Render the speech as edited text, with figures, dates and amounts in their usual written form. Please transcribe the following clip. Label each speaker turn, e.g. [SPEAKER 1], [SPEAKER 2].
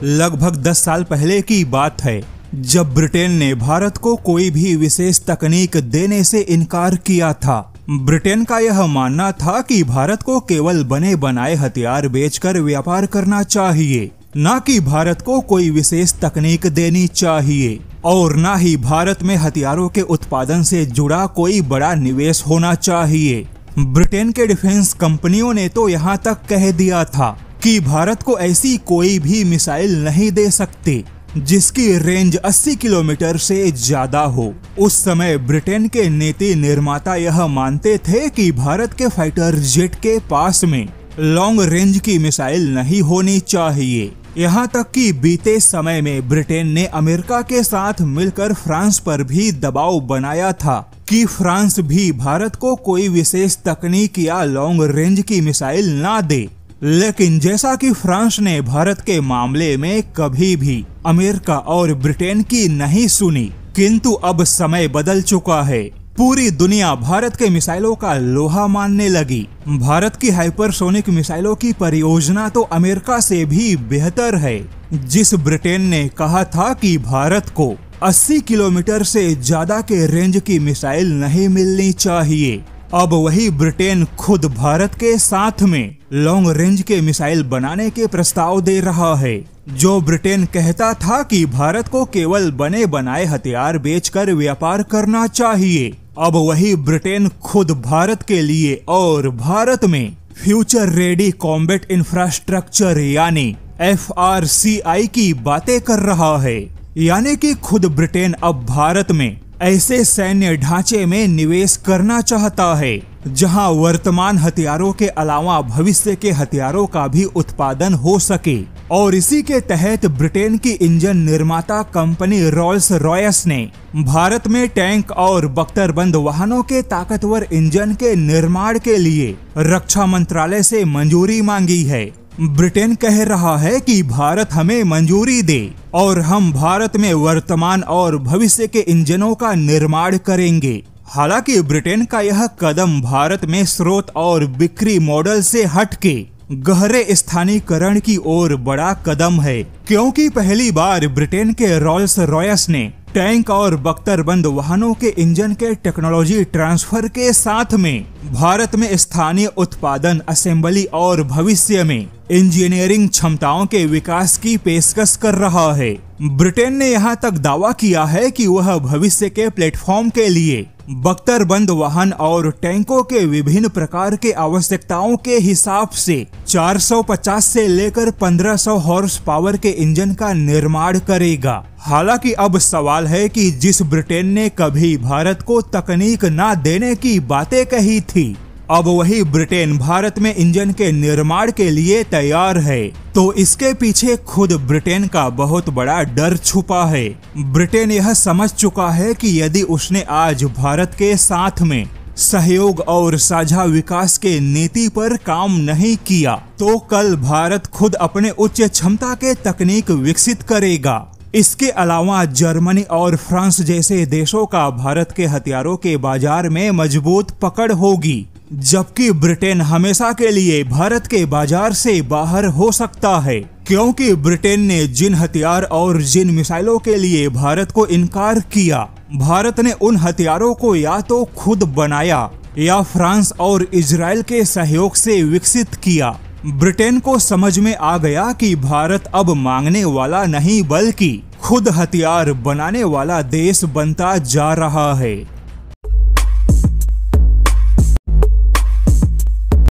[SPEAKER 1] लगभग 10 साल पहले की बात है, जब ब्रिटेन ने भारत को कोई भी विशेष तकनीक देने से इनकार किया था। ब्रिटेन का यह मानना था कि भारत को केवल बने बनाए हथियार बेचकर व्यापार करना चाहिए, न कि भारत को कोई विशेष तकनीक देनी चाहिए और न ही भारत में हथियारों के उत्पादन से जुड़ा कोई बड़ा निवेश होना चाहिए। ब्रिटेन के डिफेंस कंपनियों ने तो यहाँ तक कह दिया था कि भारत को ऐसी कोई भी मिसाइल नहीं दे सकते जिसकी रेंज 80 किलोमीटर से ज्यादा हो। उस समय ब्रिटेन के नीति निर्माता यह मानते थे कि भारत के फाइटर जेट के पास में लॉन्ग रेंज की मिसाइल नहीं होनी चाहिए। यहाँ तक कि बीते समय में ब्रिटेन ने अमेरिका के साथ मिलकर फ्रांस पर भी दबाव बनाया था कि फ्रांस भी भारत को कोई विशेष तकनीक या लॉन्ग रेंज की मिसाइल ना दे। लेकिन जैसा कि फ्रांस ने भारत के मामले में कभी भी अमेरिका और ब्रिटेन की नहीं सुनी, किंतु अब समय बदल चुका है। पूरी दुनिया भारत के मिसाइलों का लोहा मानने लगी। भारत की हाइपरसोनिक मिसाइलों की परियोजना तो अमेरिका से भी बेहतर है। जिस ब्रिटेन ने कहा था कि भारत को 80 किलोमीटर से ज्यादा के रेंज की मिसाइल नहीं मिलनी चाहिए, अब वही ब्रिटेन खुद भारत के साथ में लॉन्ग रेंज के मिसाइल बनाने के प्रस्ताव दे रहा है। जो ब्रिटेन कहता था कि भारत को केवल बने बनाए हथियार बेचकर व्यापार करना चाहिए, अब वही ब्रिटेन खुद भारत के लिए और भारत में फ्यूचर रेडी कॉम्बैट इंफ्रास्ट्रक्चर यानी FRCI की बातें कर रहा है। यानी कि खुद ब्रिटेन अब भारत में ऐसे सैन्य ढांचे में निवेश करना चाहता है जहां वर्तमान हथियारों के अलावा भविष्य के हथियारों का भी उत्पादन हो सके। और इसी के तहत ब्रिटेन की इंजन निर्माता कंपनी रॉल्स रॉयस ने भारत में टैंक और बख्तरबंद वाहनों के ताकतवर इंजन के निर्माण के लिए रक्षा मंत्रालय से मंजूरी मांगी है। ब्रिटेन कह रहा है कि भारत हमें मंजूरी दे और हम भारत में वर्तमान और भविष्य के इंजनों का निर्माण करेंगे। हालांकि ब्रिटेन का यह कदम भारत में स्रोत और बिक्री मॉडल से हटके गहरे स्थानीयकरण की ओर बड़ा कदम है, क्योंकि पहली बार ब्रिटेन के रॉल्स रॉयस ने टैंक और बख्तरबंद वाहनों के इंजन के टेक्नोलॉजी ट्रांसफर के साथ में भारत में स्थानीय उत्पादन, असेंबली और भविष्य में इंजीनियरिंग क्षमताओं के विकास की पेशकश कर रहा है। ब्रिटेन ने यहाँ तक दावा किया है कि वह भविष्य के प्लेटफॉर्म के लिए बख्तरबंद वाहन और टैंकों के विभिन्न प्रकार के आवश्यकताओं के हिसाब से 450 से लेकर 1500 हॉर्स पावर के इंजन का निर्माण करेगा। हालांकि अब सवाल है कि जिस ब्रिटेन ने कभी भारत को तकनीक ना देने की बातें कही थी, अब वही ब्रिटेन भारत में इंजन के निर्माण के लिए तैयार है। तो इसके पीछे खुद ब्रिटेन का बहुत बड़ा डर छुपा है। ब्रिटेन यह समझ चुका है कि यदि उसने आज भारत के साथ में सहयोग और साझा विकास के नीति पर काम नहीं किया, तो कल भारत खुद अपने उच्च क्षमता के तकनीक विकसित करेगा। इसके अलावा जर्मनी और फ्रांस जैसे देशों का भारत के हथियारों के बाजार में मजबूत पकड़ होगी, जबकि ब्रिटेन हमेशा के लिए भारत के बाजार से बाहर हो सकता है, क्योंकि ब्रिटेन ने जिन हथियार और जिन मिसाइलों के लिए भारत को इनकार किया, भारत ने उन हथियारों को या तो खुद बनाया या फ्रांस और इजराइल के सहयोग से विकसित किया। ब्रिटेन को समझ में आ गया कि भारत अब मांगने वाला नहीं बल्कि खुद हथियार बनाने वाला देश बनता जा रहा है।